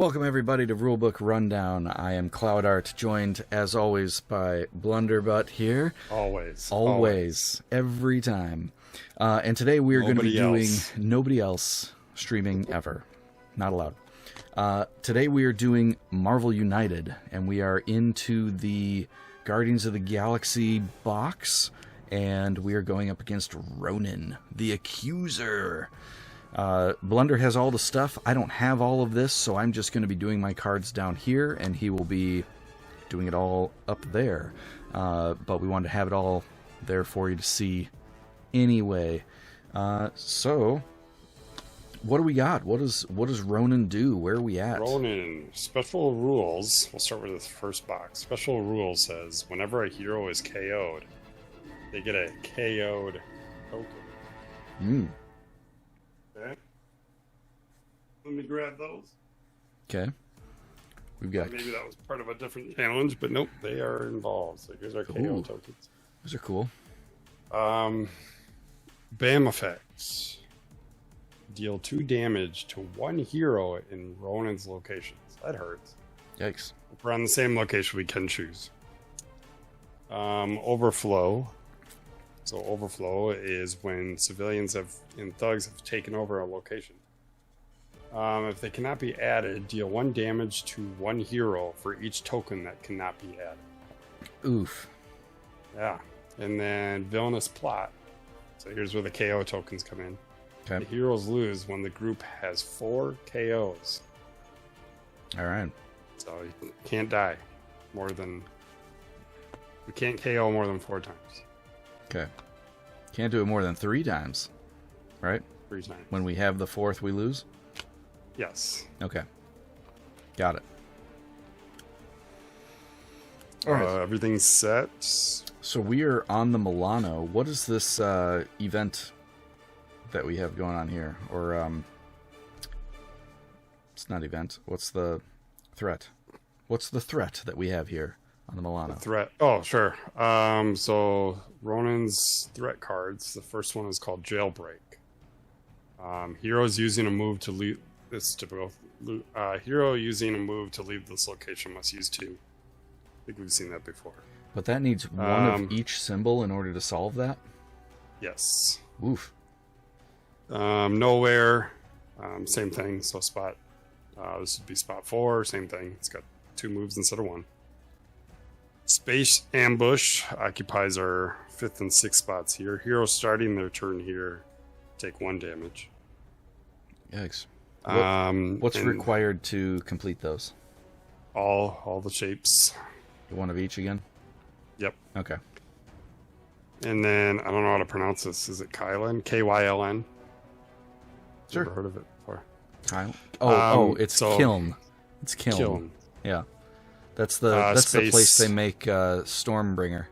Welcome everybody to Rulebook Rundown. I am Cloud Art, joined as always by Blunderbutt here. Always. Every time. And today we are going to be doing nobody else streaming ever. Not allowed. Today we are doing Marvel United, and we are into the Guardians of the Galaxy box, and we are going up against Ronin, the Accuser. Blunder has all the stuff. I don't have all of this, so I'm just going to be doing my cards down here, and he will be doing it all up there. But we wanted to have it all there for you to see anyway. So, what do we got? What does Ronin do? Where are we at? Ronin, special rules. We'll start with the first box. Special rule says, whenever a hero is KO'd, they get a KO'd token. Okay. Let me grab those. Okay. We've got... Maybe that was part of a different challenge, but nope, they are involved. So here's our KO tokens. Those are cool. BAM effects. Deal 2 damage to one hero in Ronin's locations. That hurts. Yikes. If we're on the same location, we can choose. Overflow. So overflow is when civilians and thugs have taken over a location. If they cannot be added, deal 1 damage to one hero for each token that cannot be added. Oof. Yeah. And then villainous plot. So here's where the KO tokens come in. Okay. The heroes lose when the group has 4 KOs. All right. So you can't die more than... We can't KO more than 4 times. Okay. Can't do it more than 3 times, right? 3 times. When we have the 4th, we lose? Yes. Okay. Got it. All right. Everything's set. So we are on the Milano. What is this event that we have going on here? Or, it's not event. What's the threat? What's the threat that we have here on the Milano? The threat. Oh, sure. So Ronin's threat cards. The first one is called Jailbreak. Heroes using a move to leave. This is typical. Hero using a move to leave this location must use 2. I think we've seen that before. But that needs one of each symbol in order to solve that? Yes. Oof. Nowhere. Same thing. So spot. This would be spot 4. Same thing. It's got 2 moves instead of 1. Space Ambush occupies our 5th and 6th spots here. Heroes starting their turn here take 1 damage. Yikes. What's required to complete those? All the shapes. One of each again? Yep. Okay. And then, I don't know how to pronounce this. Is it Kylin? K-Y-L-N? Sure. Never heard of it before. Kyle? It's Kiln. It's Kiln. Yeah. That's the place they make Stormbringer.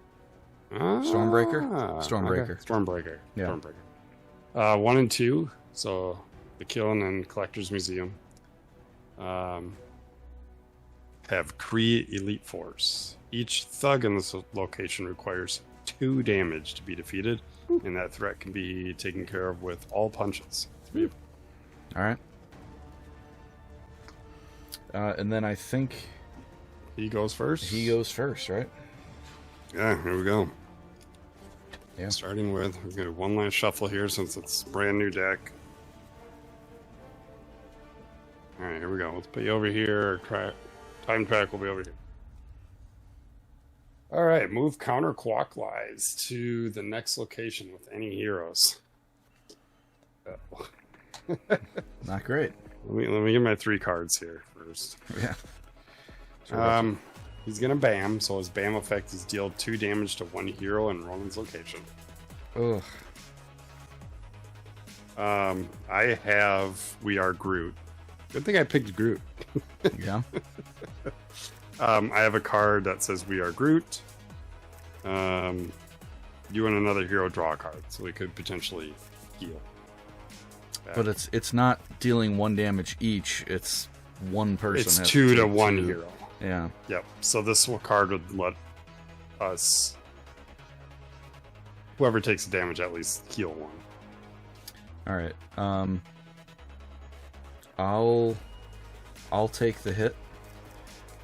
Stormbreaker? Stormbreaker. Okay. Stormbreaker. Yeah. Stormbreaker. 1 and 2. So the Kiln and Collector's Museum have Kree Elite Force. Each thug in this location requires 2 damage to be defeated, and that threat can be taken care of with all punches. 3 of them. All right. And then I think He goes first? he goes first, right? Yeah, here we go. Yeah. Starting with, we're going to do one last shuffle here since it's a brand new deck. Alright, here we go. Let's put you over here. Time track will be over here. Alright, move counterclockwise to the next location with any heroes. Not great. Let me get my 3 cards here first. Yeah. He's gonna BAM, so his BAM effect is deal 2 damage to one hero in Ronin's location. Ugh. I have We Are Groot. Good thing I picked Groot. Yeah. I have a card that says We Are Groot. You and another hero draw a card, so we could potentially heal. But it's not dealing 1 damage each. It's one person. It's has 2 to 1 2. hero. Yeah. Yep. So this card would let us, whoever takes the damage, at least heal 1. All right. I'll I'll take the hit.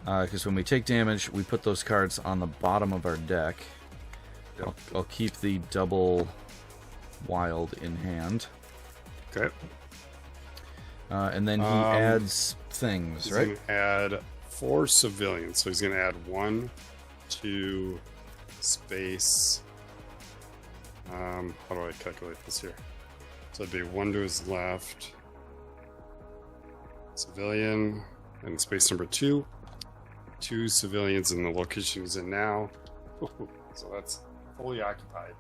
Because when we take damage, we put those cards on the bottom of our deck. Yep. I'll keep the double wild in hand. Okay. And then he adds things, he's right? He's going to add 4 civilians. So he's going to add 1, 2, space. How do I calculate this here? So it'd be 1 to his left. Civilian. And space number 2. 2 civilians in the location he's in now. So that's fully occupied.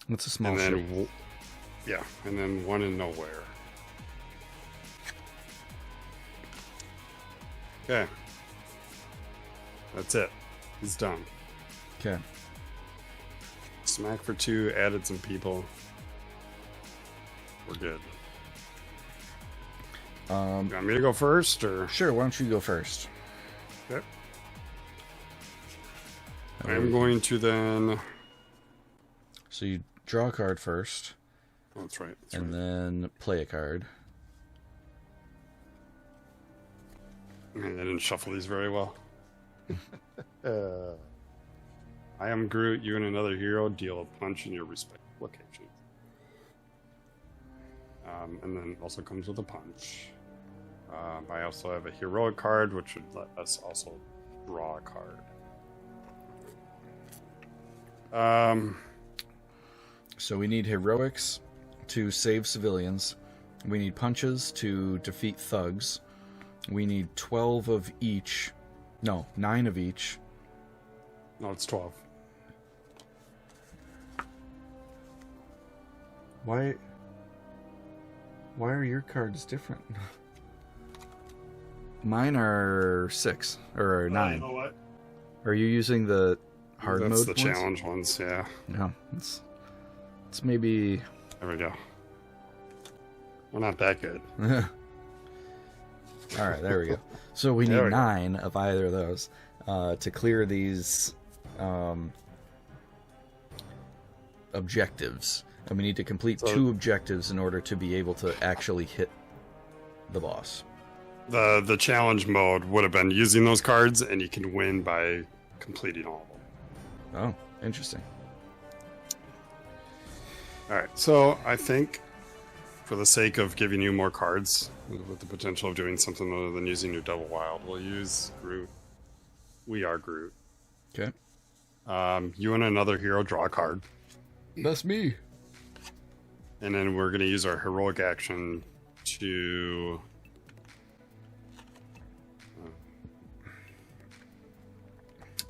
That's a small ship. ship. Yeah, and then 1 in nowhere. Okay. That's it. He's done. Okay. Smack for 2, added some people. We're good. You want me to go first, or? Sure, why don't you go first? Okay. I'm going to then... So you draw a card first. Oh, that's right. And then play a card. Man, I didn't shuffle these very well. I am Groot. You and another hero deal a punch in your respective location. And then also comes with a punch. I also have a heroic card, which would let us also draw a card. So we need heroics to save civilians. We need punches to defeat thugs. We need 12 of each. No, 9 of each. No, it's 12. Why are your cards different? Mine are 6 or 9. You know what? Are you using the hard mode? That's the ones? challenge ones, yeah. No, it's maybe. There we go. We're not that good. All right, there we go. So we need 9 of either of those to clear these objectives. And we need to complete 2 objectives in order to be able to actually hit the boss. The challenge mode would have been using those cards, and you can win by completing all of them. Oh, interesting. Alright, so I think for the sake of giving you more cards, with the potential of doing something other than using your double wild, we'll use Groot. We are Groot. Okay. You and another hero draw a card. That's me. And then we're going to use our heroic action to...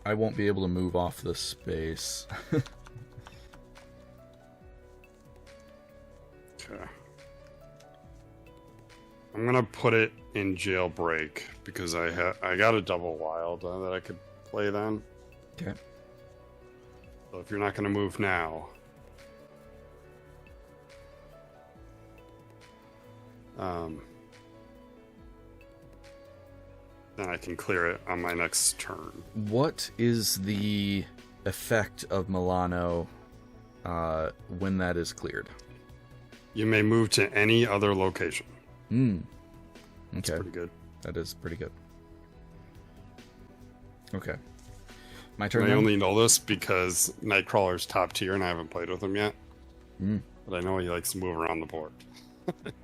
I won't be able to move off the space. Okay. I'm gonna put it in jailbreak because I got a double wild that I could play then. Okay. So if you're not gonna move now, then I can clear it on my next turn. What is the effect of Milano when that is cleared? You may move to any other location. Okay. That's pretty good. That is pretty good. Okay. My turn. I then? only know this because Nightcrawler's top tier and I haven't played with him yet. But I know he likes to move around the board.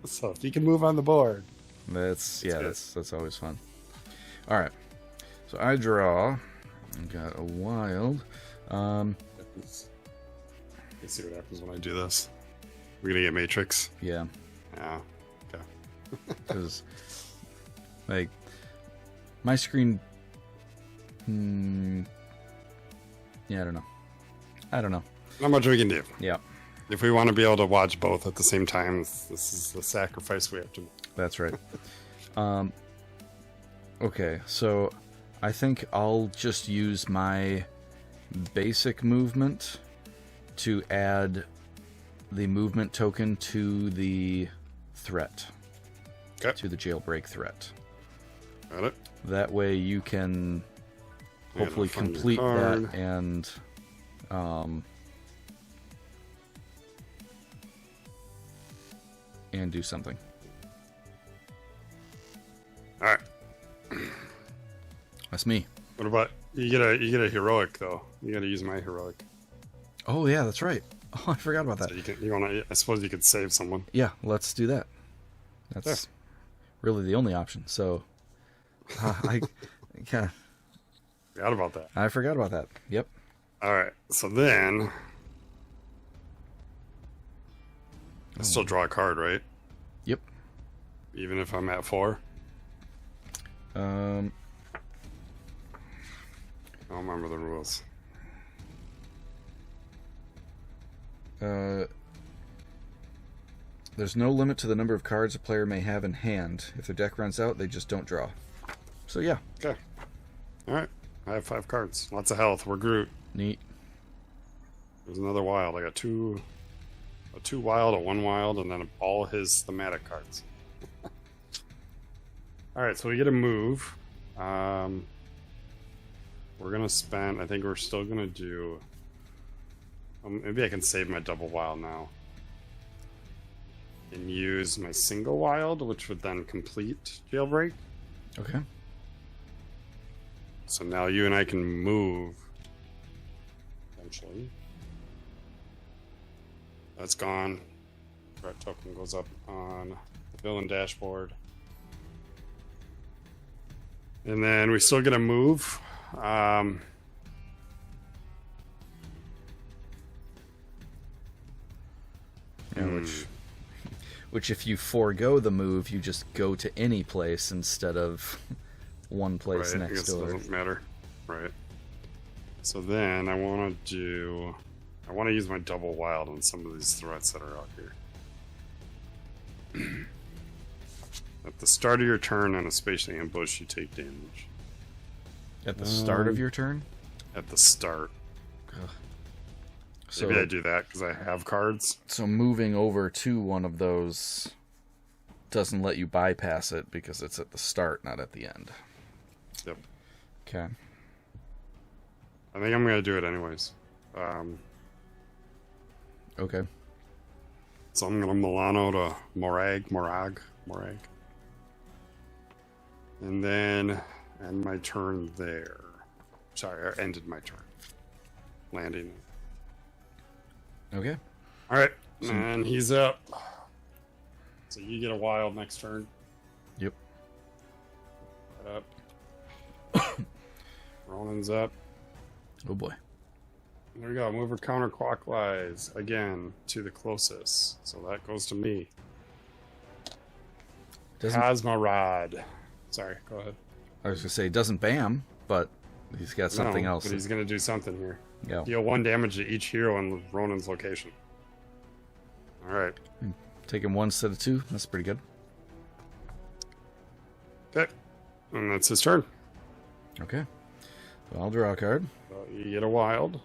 So if he can move on the board. That's always fun. Alright. So I draw. I got a wild. Let's see what happens when I do this. We're gonna get Matrix. Yeah. Yeah. Okay. Because, like, my screen. Yeah, I don't know. Not much we can do. Yeah. If we want to be able to watch both at the same time, this is the sacrifice we have to make. That's right. Okay, so I think I'll just use my basic movement to add the movement token to the threat. Okay. To the jailbreak threat. Got it. That way you can hopefully complete that and do something. All right. That's me. What about you? Get a heroic though. You got to use my heroic. Oh yeah, that's right. Oh, I forgot about that. So you want to? I suppose you could save someone. Yeah, let's do that. That's really the only option. So, I forgot about that. I forgot about that. Yep. All right. So then, I still draw a card, right? Yep. Even if I'm at 4. I don't remember the rules. There's no limit to the number of cards a player may have in hand. If their deck runs out, they just don't draw. So yeah. Okay. All right. I have 5 cards. Lots of health. We're Groot. Neat. There's another wild. I got a 2 wild, a 1 wild, and then all his thematic cards. All right. So we get a move. We're gonna spend. I think we're still gonna do. Maybe I can save my double wild now. And use my single wild, which would then complete Jailbreak. Okay. So now you and I can move. Eventually. That's gone. Threat token goes up on the villain dashboard. And then we still get a move. Which if you forego the move, you just go to any place instead of one place right, next I guess door. It doesn't matter. Right. So then I want to use my double wild on some of these threats that are out here. At the start of your turn on a spatial ambush, you take damage. At the start of your turn? At the start. Ugh. So, maybe I do that because I have cards. So moving over to one of those doesn't let you bypass it because it's at the start, not at the end. Yep. Okay. I think I'm going to do it anyways. Okay. So I'm going to Milano to Morag. And then end my turn there. Sorry, I ended my turn. Landing. Okay. All right, and he's up. So you get a wild next turn. Yep. Right up. Ronin's up. Oh boy. There we go. Move her counterclockwise again to the closest. So that goes to me. Cosmorod. Sorry, go ahead. I was gonna say it doesn't bam, but he's got something else. But he's gonna do something here. Yeah. Deal 1 damage to each hero in Ronin's location. All right. Taking 1 instead of 2. That's pretty good. Okay. And that's his turn. Okay. So I'll draw a card. So you get a wild.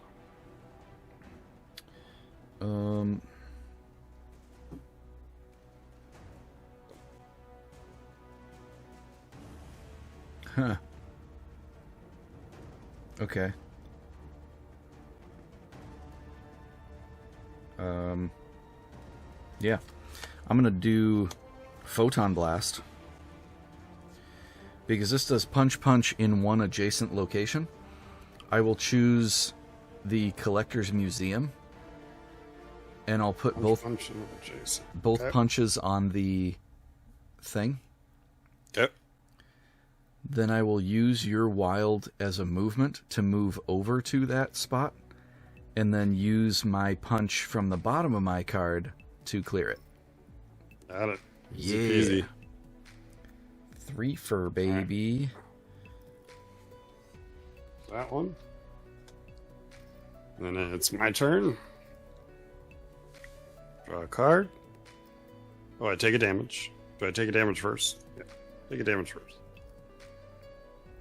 Huh. Okay. Yeah. I'm gonna do Photon Blast. Because this does punch in one adjacent location. I will choose the Collector's Museum. And I'll put both punches on the thing. Yep. Then I will use your wild as a movement to move over to that spot. And then use my punch from the bottom of my card to clear it. Got it. Easy peasy. 3 for baby. That one. And then it's my turn. Draw a card. Oh, I take a damage. Do I take a damage first? Yeah. Take a damage first.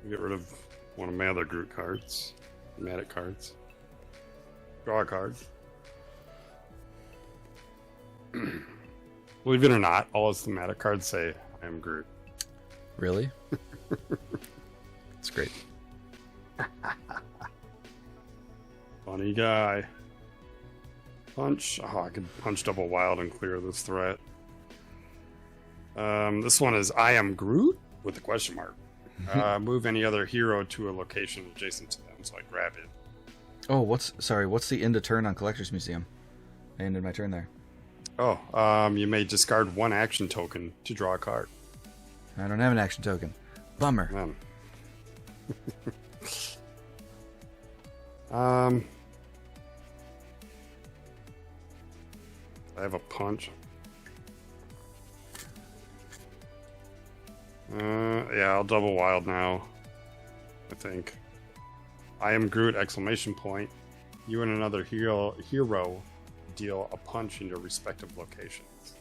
Get rid of one of my other Groot cards. Thematic cards. Draw a card. Believe it or not, all his thematic cards say, I am Groot. Really? That's great. Funny guy. Punch. Oh, I could punch double wild and clear this threat. This one is I am Groot. with a question mark. Move any other hero to a location adjacent to them, so I grab it. Oh, what's the end of turn on Collector's Museum? I ended my turn there. Oh, you may discard one action token to draw a card. I don't have an action token. Bummer. I have a punch. Yeah, I'll double wild now. I think. I am Groot! Exclamation point. You and another hero deal a punch in your respective locations.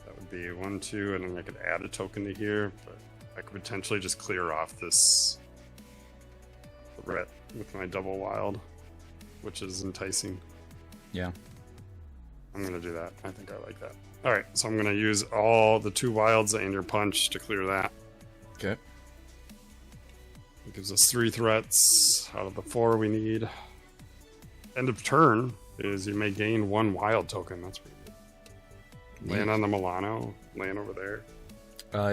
That would be 1, 2, and then I could add a token to here, but I could potentially just clear off this threat with my double wild, which is enticing. Yeah. I'm going to do that. I think I like that. Alright, so I'm going to use all the 2 wilds and your punch to clear that. Okay. It gives us 3 threats out of the 4 we need. End of turn is you may gain 1 wild token. That's pretty good. Land on the Milano. Land over there.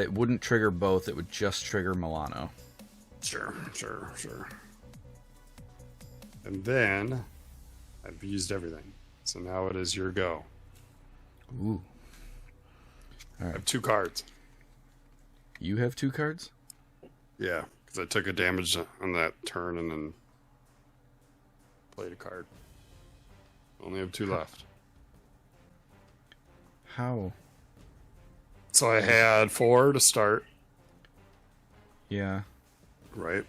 It wouldn't trigger both. It would just trigger Milano. Sure. And then I've used everything. So now it is your go. Ooh. All right. I have 2 cards. You have 2 cards? Yeah, because I took a damage on that turn and then played a card. Only have 2 left. How? So I had 4 to start. Yeah. Right.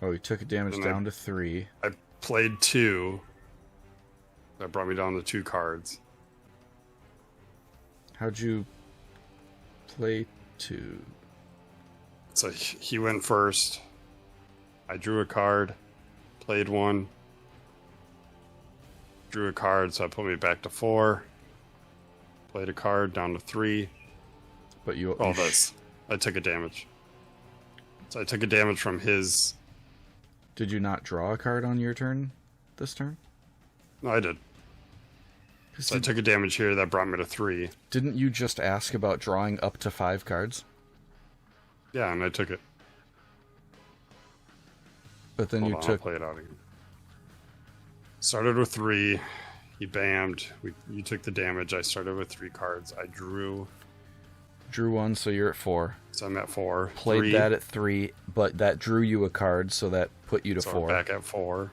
Oh, you took a damage down to 3. I played 2. That brought me down to 2 cards. How'd you play 2? So he went first. I drew a card. Played 1. Drew a card, so that put me back to 4. Played a card down to 3. But you all this. I took a damage. So I took a damage from his. Did you not draw a card on your turn this turn? No, I did. So I took a damage here that brought me to 3. Didn't you just ask about drawing up to 5 cards? Yeah, and I took it. But then Hold on, I'll play it out again. Started with 3. He bammed. You took the damage. I started with 3 cards. I drew 1, so you're at 4. So I'm at 4. Played 3. that at 3, but that drew you a card, so that put you to 4. I'm back at 4.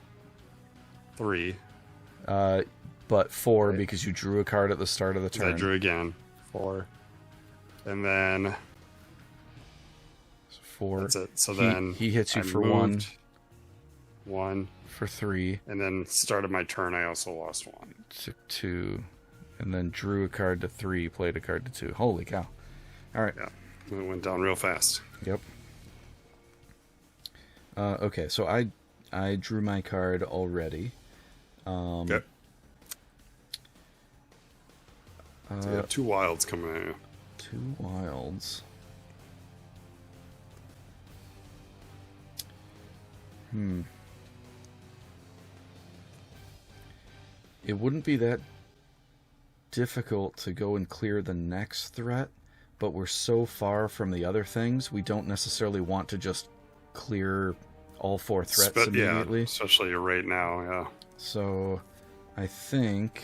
3. But 4 right. Because you drew a card at the start of the turn. I drew again. 4. And then 4. That's it. So then he hits you I for moved 1. 1. For 3. And then started my turn. I also lost 1. Took 2. And then drew a card to 3. Played a card to 2. Holy cow. All right. Yeah. It went down real fast. Yep. Okay, so I drew my card already. Okay. So you have 2 wilds coming at you. 2 wilds. It wouldn't be that difficult to go and clear the next threat, but we're so far from the other things, we don't necessarily want to just clear all 4 threats immediately. Yeah, especially right now, yeah. So, I think...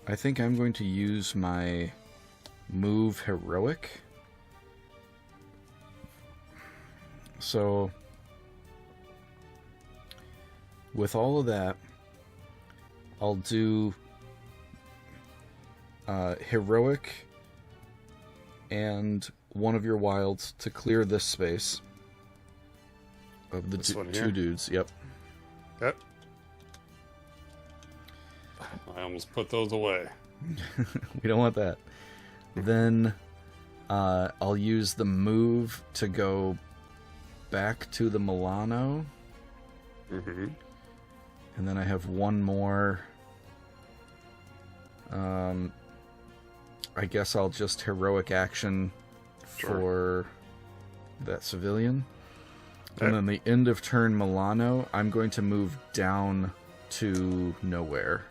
I think I'm going to use my move Heroic. So, with all of that, I'll do Heroic and one of your wilds to clear this space of the 2 dudes. Yep. Yep. I almost put those away. We don't want that. Then I'll use the move to go back to the Milano. Mm-hmm. And then I have one more. I guess I'll just heroic action for that civilian. Okay. And then the end of turn Milano, I'm going to move down to nowhere.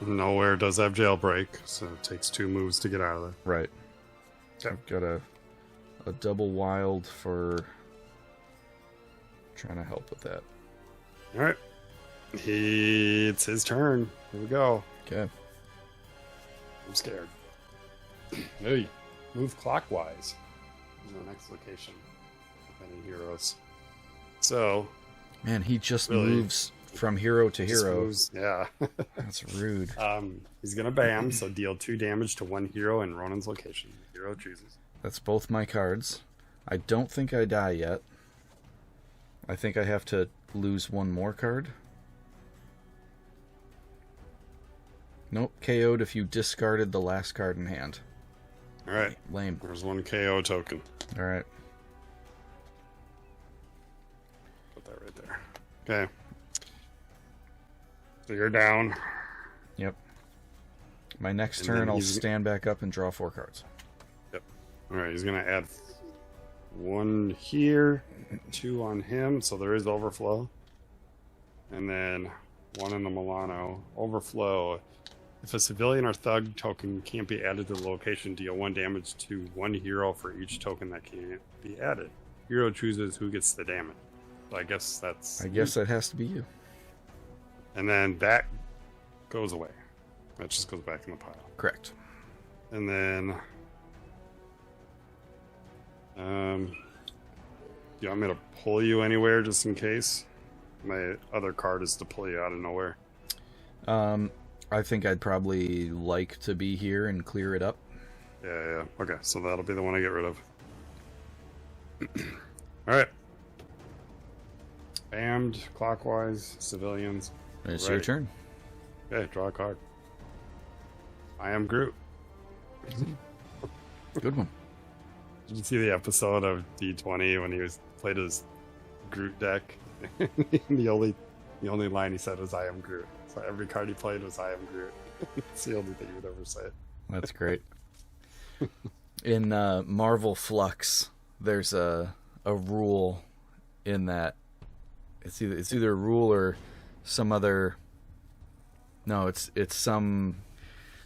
Nowhere does have jailbreak, so it takes 2 moves to get out of there. Right. Okay. I've got a double wild for trying to help with that. All right. It's his turn. Here we go. Okay. I'm scared. Hey, move clockwise to the next location. Any heroes. So. Man, he just really, moves from hero to hero. Moves, yeah. That's rude. He's going to bam, so deal 2 damage to 1 hero in Ronin's location. The hero chooses. That's both my cards. I don't think I die yet. I think I have to lose 1 more card. Nope, KO'd if you discarded the last card in hand. Alright. Lame. There's 1 KO token. Alright. Put that right there. Okay. So you're down. Yep. My next turn, I'll stand back up and draw 4 cards. Yep. Alright, he's going to add 1 here, 2 on him, so there is overflow. And then 1 in the Milano. Overflow. If a civilian or thug token can't be added to the location, deal 1 damage to 1 hero for each token that can't be added. Hero chooses who gets the damage. So I guess that's... I guess that has to be you. And then that goes away. That just goes back in the pile. Correct. And then... do you want me to pull you anywhere just in case? My other card is to pull you out of nowhere. I think I'd probably like to be here and clear it up. Yeah. Okay, so that'll be the one I get rid of. Alright. Bammed, clockwise, civilians. It's your turn. Okay, draw a card. I am Groot. Good one. Did you see the episode of D20 when he played his Groot deck? the only line he said was "I am Groot." So every card he played was "I am Groot." It's the only thing he would ever say. That's great. In Marvel Flux, there's a rule in that it's either a rule or some other. No, it's some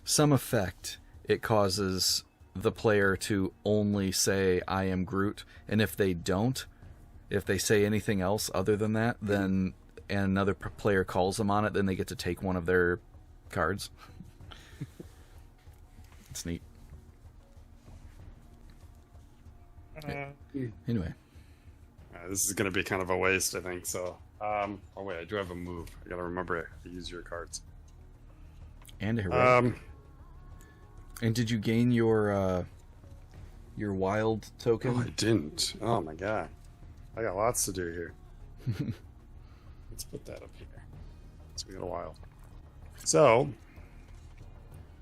effect. It causes the player to only say "I am Groot," and if they don't, if they say anything else other than that, then and another player calls them on it, then they get to take one of their cards. It's neat. Anyway, this is going to be kind of a waste, I think. So, oh wait, I do have a move. I got to remember to use your cards. And a heroic. And did you gain your wild token? Oh, I didn't. Oh my god, I got lots to do here. Let's put that up here. So we got a wild. So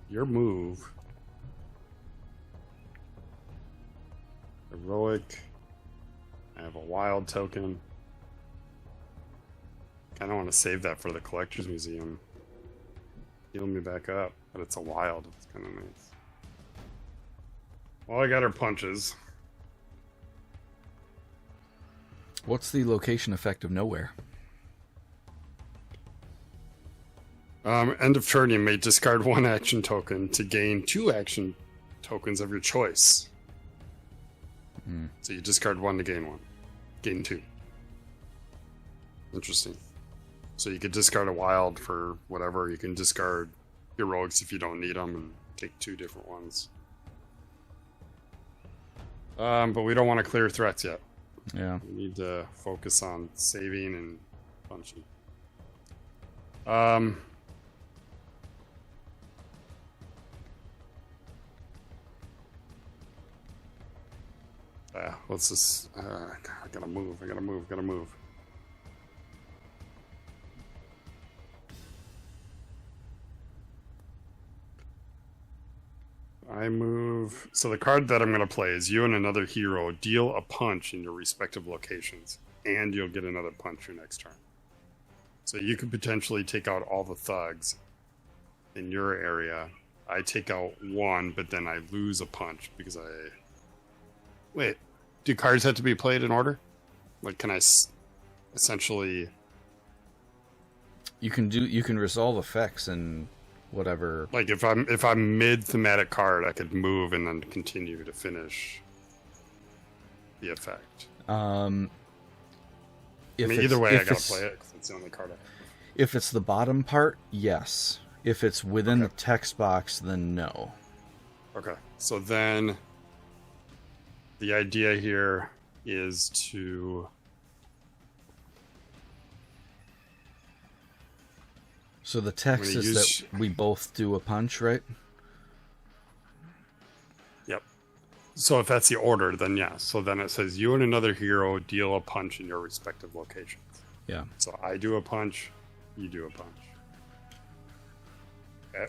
your move, heroic. I have a wild token. Kind of want to save that for the collector's museum. Heal me back up, but it's a wild. It's kind of nice. Well, I got her punches. What's the location effect of nowhere? End of turn, you may discard 1 action token to gain 2 action tokens of your choice. So you discard 1 to gain 1. Gain 2. Interesting. So you could discard a wild for whatever. You can discard heroics if you don't need them and take 2 different ones. But we don't want to clear threats yet. Yeah. We need to focus on saving and punching. Let's just... I gotta move. I move... So the card that I'm going to play is you and another hero deal a punch in your respective locations, and you'll get another punch your next turn. So you could potentially take out all the thugs in your area. I take out 1, but then I lose a punch because I... Wait, do cards have to be played in order? Like, can I essentially... You can resolve effects and whatever. Like if I'm mid thematic card, I could move and then continue to finish the effect. Either way, I gotta play it because it's the only card I have. If it's the bottom part, yes. If it's within the text box, then no. Okay, so then the idea here is to... So the text is that we both do a punch, right? Yep. So if that's the order, then yes. So then it says you and another hero deal a punch in your respective locations. Yeah. So I do a punch, you do a punch. Okay.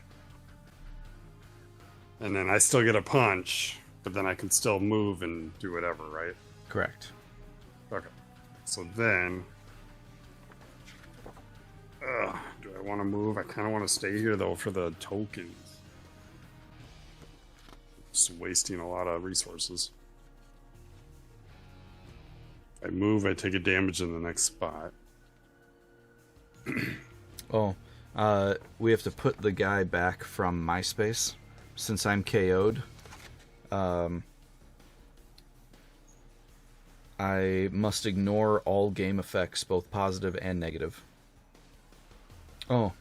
And then I still get a punch, but then I can still move and do whatever, right? Correct. Okay. So then... do I want to move? I kind of want to stay here, though, for the tokens. Just wasting a lot of resources. If I move, I take a damage in the next spot. We have to put the guy back from MySpace. Since I'm KO'd, I must ignore all game effects, both positive and negative. Oh,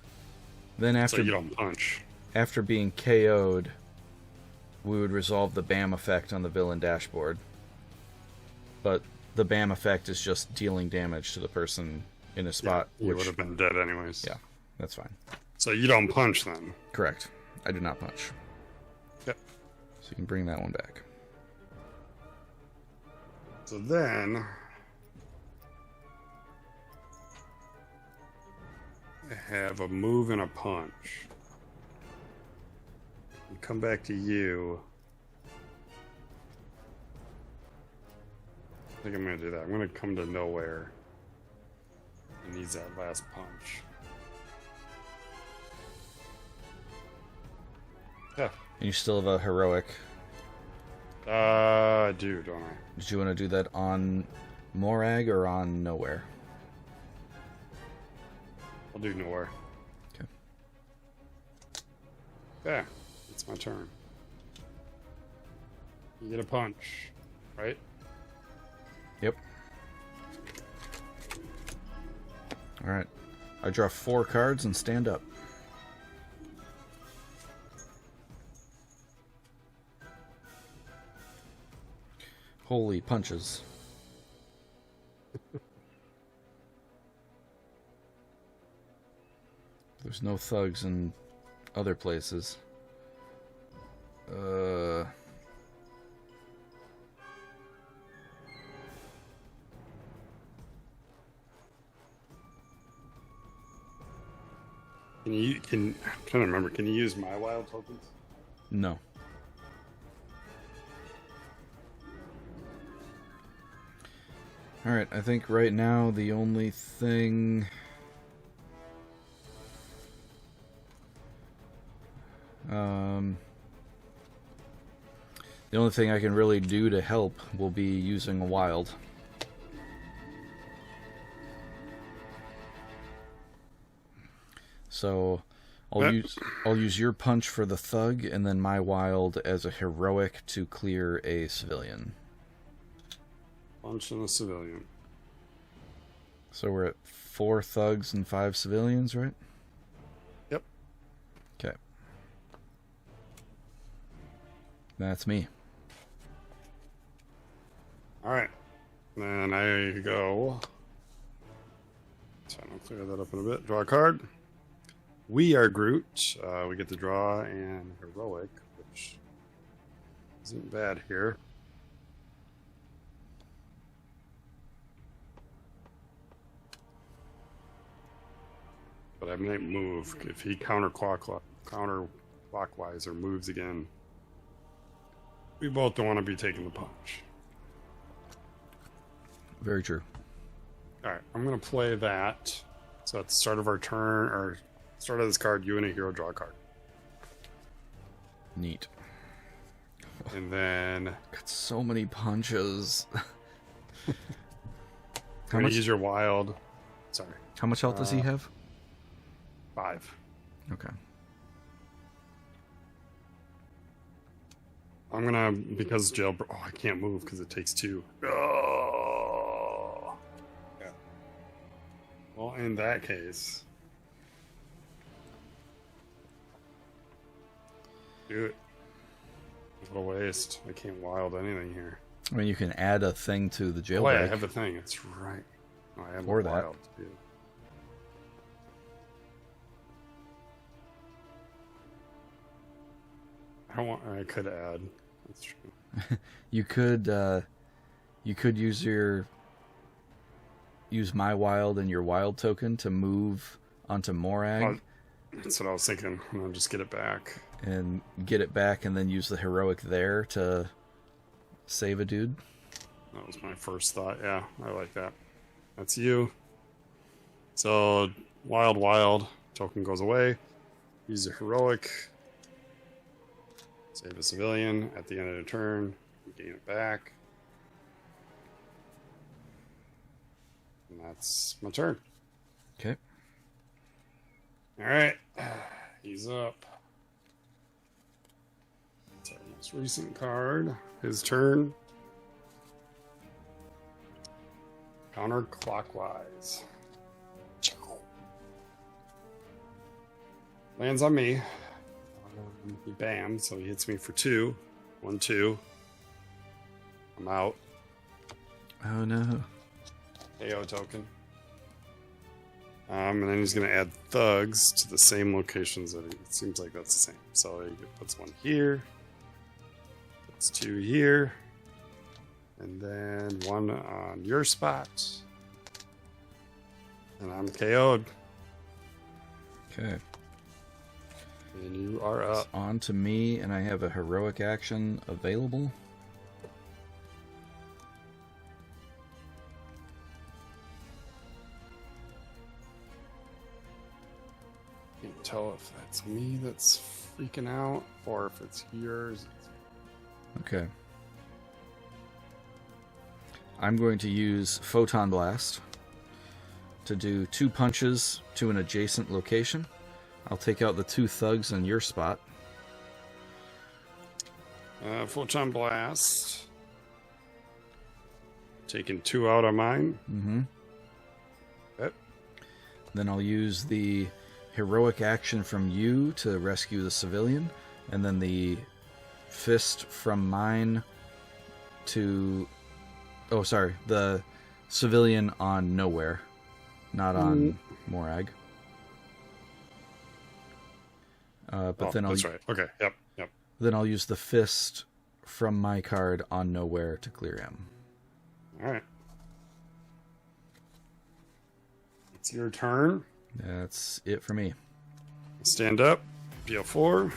then after so you don't punch. After being KO'd, we would resolve the BAM effect on the villain dashboard. But the BAM effect is just dealing damage to the person in a spot. Yeah, you would have been dead anyways. Yeah, that's fine. So you don't punch then? Correct. I do not punch. Yep. So you can bring that one back. So then... I have a move and a punch. And come back to you. I think I'm going to do that. I'm going to come to nowhere. It needs that last punch. Yeah. And you still have a heroic. I do, don't I? Did you want to do that on Morag or on Nowhere? I'll do nowhere. Okay. Yeah, it's my turn. You get a punch, right? Yep. Alright. I draw 4 cards and stand up. Holy punches. There's no thugs in other places. I'm trying to remember, can you use my wild tokens? No. Alright, I think right now the only thing... the only thing I can really do to help will be using a wild. So I'll use your punch for the thug and then my wild as a heroic to clear a civilian. Punch and a civilian. So we're at 4 thugs and 5 civilians, right? Yep. Okay. That's me. Alright. Then I go... So I'll clear that up in a bit. Draw a card. We are Groot. We get to draw and heroic, which isn't bad here. But I might move if he counterclockwise or moves again. We both don't want to be taking the punch. Very true. Alright, I'm going to play that. So at the start of our turn, or start of this card, you and a hero draw a card. Neat. And then... Got so many punches. How much? Use your wild. Sorry. How much health does he have? 5. Okay. I'm gonna, because jailbreak. Oh, I can't move because it takes 2. Oh. Yeah. Well, in that case, do it. What a waste. I can't wild anything here. I mean, you can add a thing to the jailbreak. Oh, yeah, I have a thing. It's right. Oh, I have or a that. wild too. I could add. That's true. You could use my wild and your wild token to move onto Morag. Oh, that's what I was thinking. And I'll just get it back. And get it back, and then use the heroic there to save a dude. That was my first thought. Yeah, I like that. That's you. So, wild. Token goes away. Use a heroic. Save a civilian at the end of the turn. Gain it back. And that's my turn. Okay. Alright. He's up. That's our most recent card. His turn. Counterclockwise. Lands on me. He bams, so he hits me for 2. 1, 2. I'm out. Oh no. KO token. And then he's going to add thugs to the same locations. It seems like that's the same. So he puts 1 here. Puts 2 here. And then 1 on your spot. And I'm KO'd. Okay. And you are up. It's on to me, and I have a heroic action available. Can't tell if that's me that's freaking out or if it's yours. Okay. I'm going to use Photon Blast to do 2 punches to an adjacent location. I'll take out the 2 thugs in your spot. Photon Blast. Taking 2 out of mine. Mm-hmm. Yep. Then I'll use the heroic action from you to rescue the civilian, and then the fist from mine to... Oh, sorry. The civilian on Nowhere, not on Morag. But then that's right. Okay. Yep. Then I'll use the fist from my card on Nowhere to clear him. All right. It's your turn. That's it for me. Stand up. Deal 4.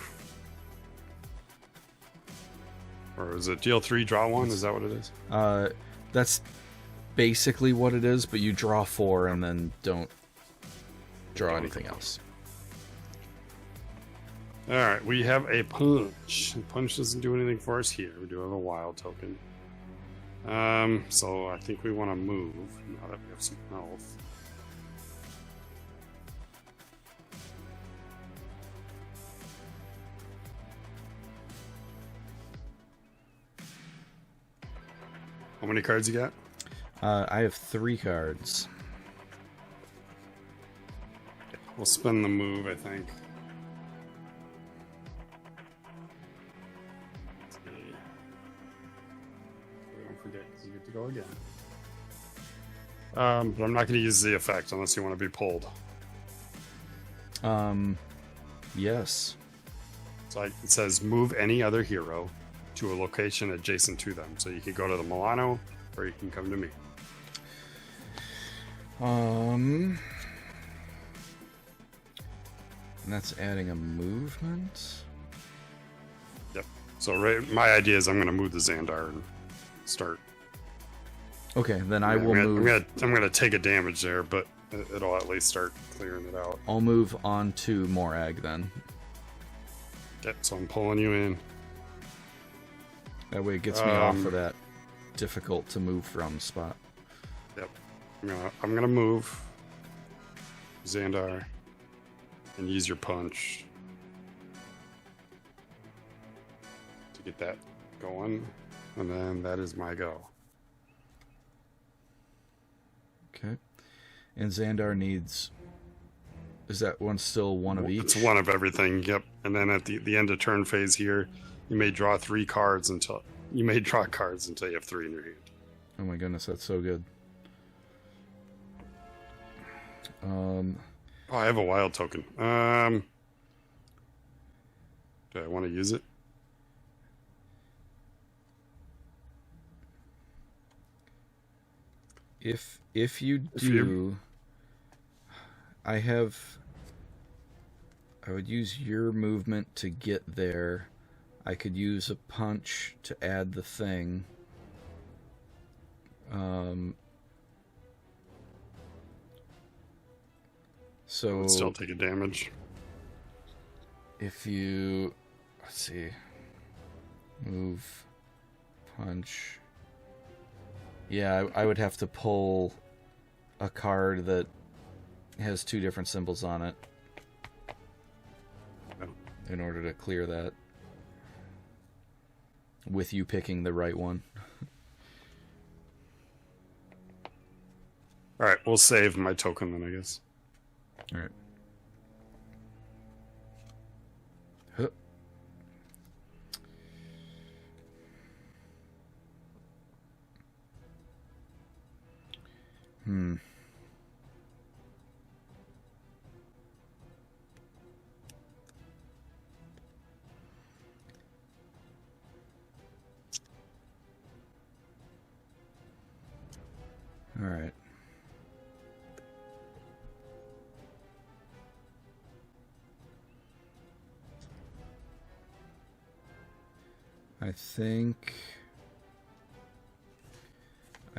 Or is it deal 3, draw 1? Is that what it is? That's basically what it is, but you draw 4 and then don't draw anything else. Alright, we have a punch. Punch doesn't do anything for us here. We do have a wild token. So I think we want to move now that we have some health. How many cards you got? I have 3 cards. We'll spend the move, I think. Don't forget, because you get to go again. But I'm not going to use the effect unless you want to be pulled. Yes. So it says move any other hero to a location adjacent to them. So you can go to the Milano, or you can come to me. And that's adding a movement. Yep. So my idea is I'm going to move the Xandar and start. Okay, then I will move. I'm gonna take a damage there, but it'll at least start clearing it out. I'll move on to Morag then. Yep. So I'm pulling you in. That way it gets me off of that difficult to move from spot. Yep. I'm gonna move Xandar and use your punch to get that going, and then that is my go. Okay. And Xandar needs... Is that one still one of each? It's one of everything, yep. And then at the end of turn phase here, you may draw cards until you have 3 in your hand. Oh my goodness, that's so good. Oh, I have a wild token. Do I want to use it? If you do, I would use your movement to get there. I could use a punch to add the thing. So I would still take a damage. If you, let's see, move, punch. Yeah, I would have to pull a card that has 2 different symbols on it in order to clear that. With you picking the right one. Alright, we'll save my token then, I guess. Alright. All right. I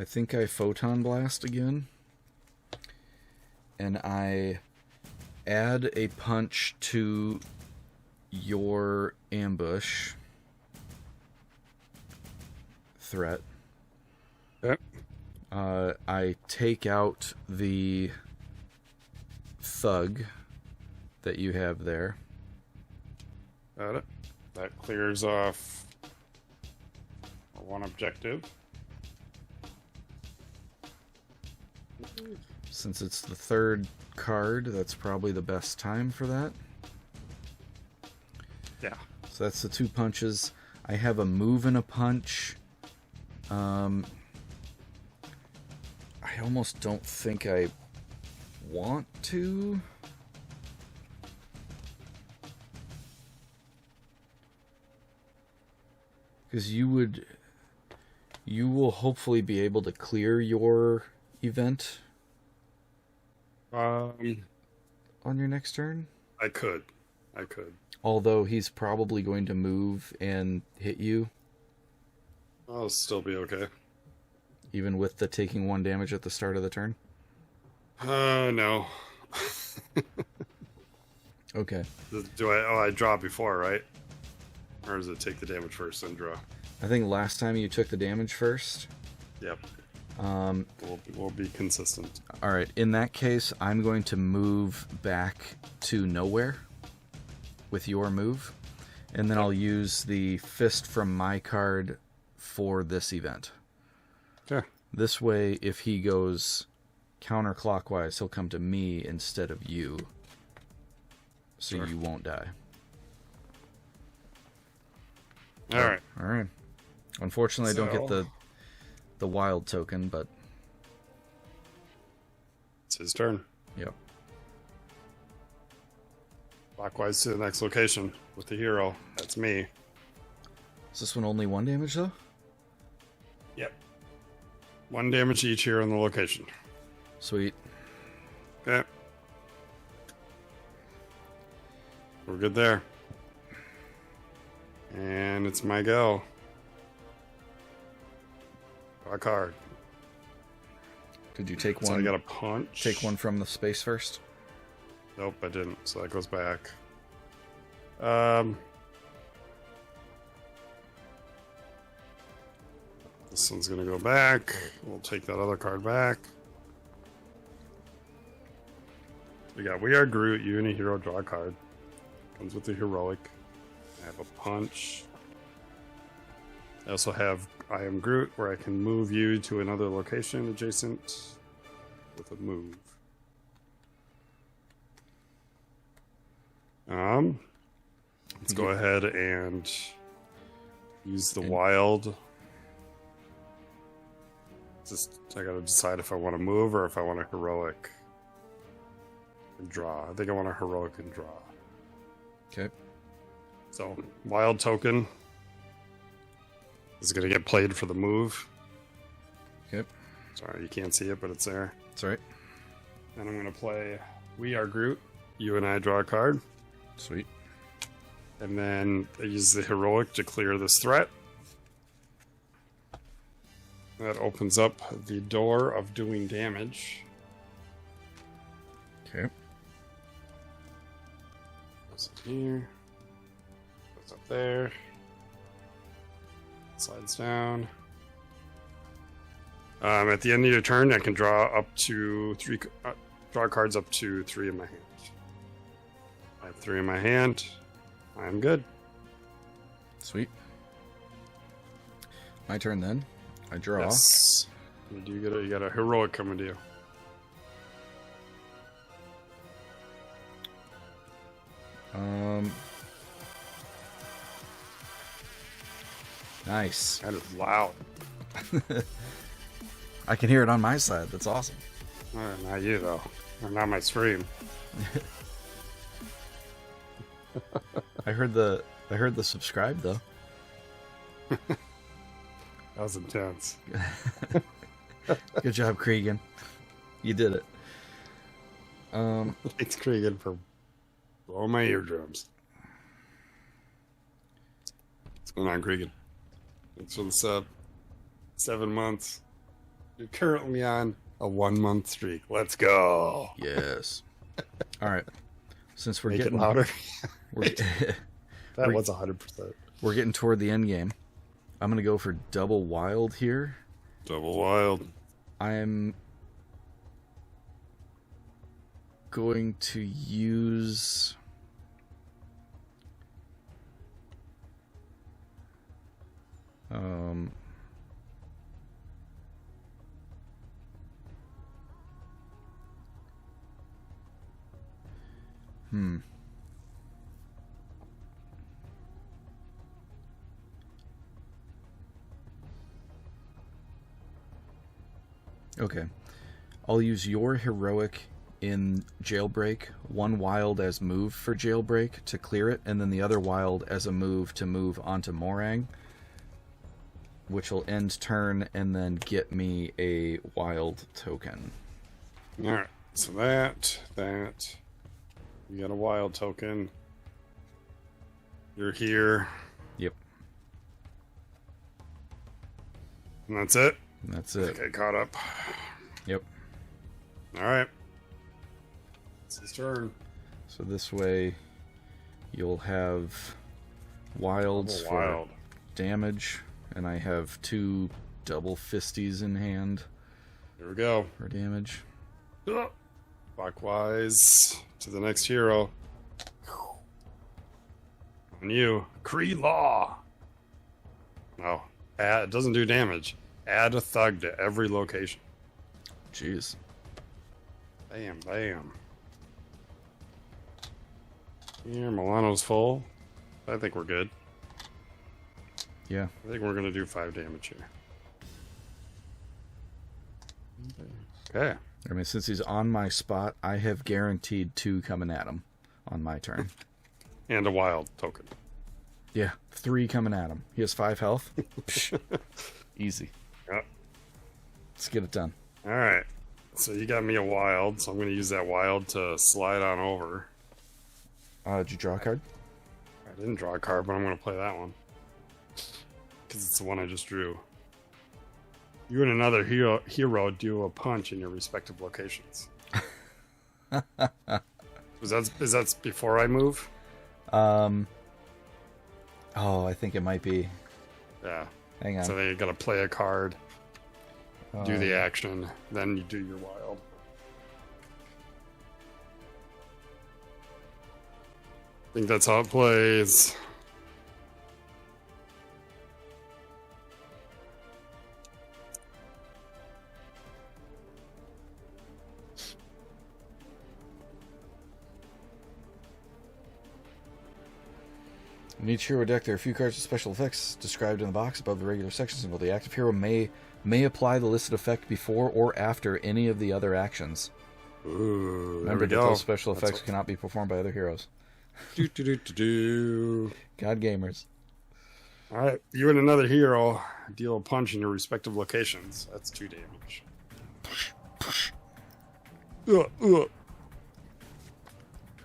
think I Photon Blast again. And I add a punch to your ambush threat. Yep. I take out the thug that you have there. Got it. That clears off one objective. Since it's the 3rd card, that's probably the best time for that. Yeah. So that's the 2 punches. I have a move and a punch. I almost don't think I want to. Because you will hopefully be able to clear your event on your next turn. I could. Although he's probably going to move and hit you. I'll still be okay. Even with the taking 1 damage at the start of the turn? No. Okay. I draw before, right? Or does it take the damage first and draw? I think last time you took the damage first. Yep. We'll be consistent. Alright, in that case, I'm going to move back to nowhere with your move. And then I'll use the fist from my card for this event. Okay. This way, if he goes counterclockwise, he'll come to me instead of you. So Sure. you won't die. Alright. Alright. Unfortunately, I don't get the wild token, but... It's his turn. Yep. Clockwise to the next location with the hero. That's me. Is this one only 1 damage, though? Yep. 1 damage each here on the location. Sweet. Okay. We're good there. And it's my go. Draw a card. Did you take So one? I got a punch. Take one from the space first? Nope, I didn't. So that goes back. This one's gonna go back. We'll take that other card back. We got We Are Groot, you and a hero, draw a card. Comes with the heroic. I have a punch. I also have I am Groot, where I can move you to another location adjacent with a move. Let's go ahead and use the wild. Just I gotta decide if I want to move or if I want a heroic and draw. I think I want a heroic and draw. Okay. So wild token is gonna get played for the move. Yep. Sorry, you can't see it, but it's there. That's right. And I'm gonna play We Are Groot. You and I draw a card. Sweet. And then I use the heroic to clear this threat. That opens up the door of doing damage. Okay. Goes in here. Goes up there. Slides down. At the end of your turn, I can draw up to three. Draw cards up to 3 in my hand. I have 3 in my hand. I'm good. Sweet. My turn then. I draw. Yes. You got a heroic coming to you. Nice. That is loud. I can hear it on my side. That's awesome. Not you though. Or not my stream. I heard the subscribe though. That was intense. Good job, Cregan. You did it. Thanks, Cregan, for blowing my eardrums. What's going on, Cregan? Thanks for the sub. 7 months. You're currently on a 1-month streak. Let's go. Yes. All right. Since we're Make getting it louder. that was 100%. We're getting toward the end game. I'm gonna go for double wild here. Double wild. I'm going to use Okay. I'll use your heroic in Jailbreak, 1 wild as move for Jailbreak to clear it, and then the other wild as a move to move onto Morang, which will end turn and then get me a wild token. Alright, so that. You got a wild token. You're here. Yep. And that's it? That's it. Okay, caught up. Yep. Alright. It's his turn. So this way you'll have wilds for damage, and I have 2 double fisties in hand. Here we go. For damage. Clockwise to the next hero. On you. Cree Law. No. It doesn't do damage. Add a thug to every location. Jeez. Bam, bam. Here, Milano's full. I think we're good. Yeah. I think we're going to do 5 damage here. Okay. I mean, since he's on my spot, I have guaranteed 2 coming at him on my turn. And a wild token. Yeah, 3 coming at him. He has 5 health. Easy. Yep. Let's get it done. Alright. So you got me a wild, so I'm going to use that wild to slide on over. Did you draw a card? I didn't draw a card, but I'm going to play that one. Because it's the one I just drew. You and another hero do a punch in your respective locations. Is that before I move? Oh, I think it might be. Yeah. Hang on. So then you got to play a card, do the action, then you do your wild. I think that's how it plays. In each hero deck, there are a few cards with special effects described in the box above the regular section symbol. The active hero may apply the listed effect before or after any of the other actions. Ooh, Remember that those special effects cannot be performed by other heroes. God gamers. All right, you and another hero deal a punch in your respective locations. That's 2 damage.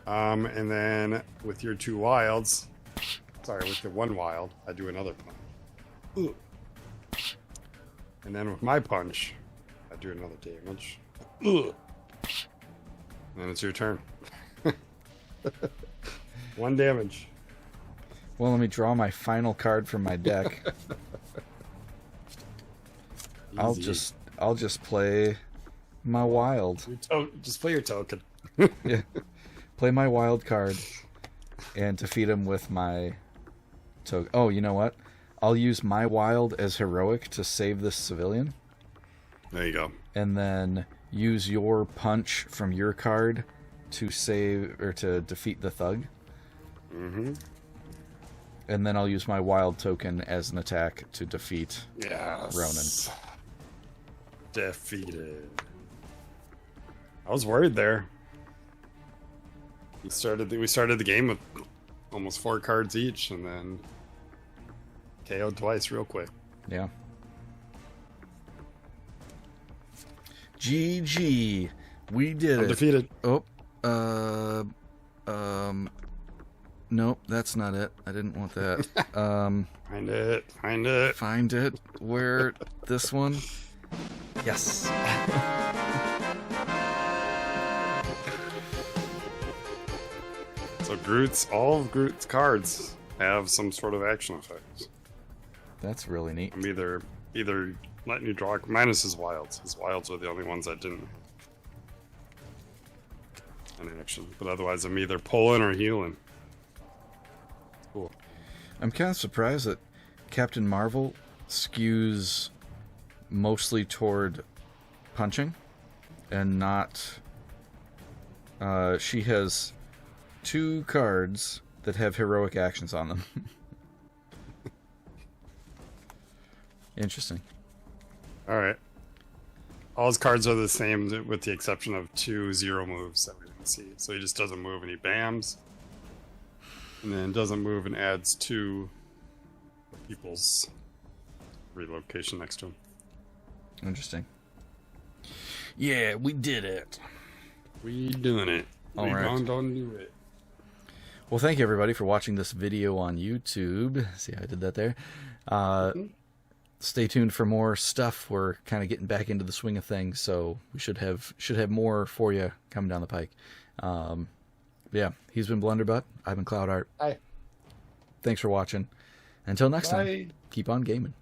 And then with your 2 wilds, with the 1 wild, I do another punch. And then with my punch, I do another damage. And it's your turn. 1 damage. Well, let me draw my final card from my deck. I'll just play my wild. Just play your token. Yeah. Play my wild card and defeat him with my token. Oh, you know what? I'll use my wild as heroic to save this civilian. There you go. And then use your punch from your card to save or to defeat the thug. Mm-hmm. And then I'll use my wild token as an attack to defeat Ronin. Defeated. I was worried there. We started the game with almost 4 cards each, and then KO'd twice real quick. Yeah. GG. We did it. Defeated. Oh. Nope, that's not it. I didn't want that. Find it. Find it. Find it. Where? This one? Yes. So all of Groot's cards have some sort of action effects. That's really neat. I'm either letting you draw, minus his wilds. His wilds are the only ones that didn't have an action. But otherwise, I'm either pulling or healing. Cool. I'm kind of surprised that Captain Marvel skews mostly toward punching and not... she has 2 cards that have heroic actions on them. Interesting. Alright. All his cards are the same with the exception of 2 0 moves that we didn't see. So he just doesn't move and he bams. And then doesn't move and adds 2 people's relocation next to him. Interesting. Yeah, we did it. We doing it. All right. Don't do it. Well, thank you everybody for watching this video on YouTube. See how I did that there? Stay tuned for more stuff. We're kind of getting back into the swing of things, so we should have more for you coming down the pike. Yeah, he's been Blunderbutt. I've been Cloud Art. Hi. Thanks for watching. Until next Bye. time, keep on gaming.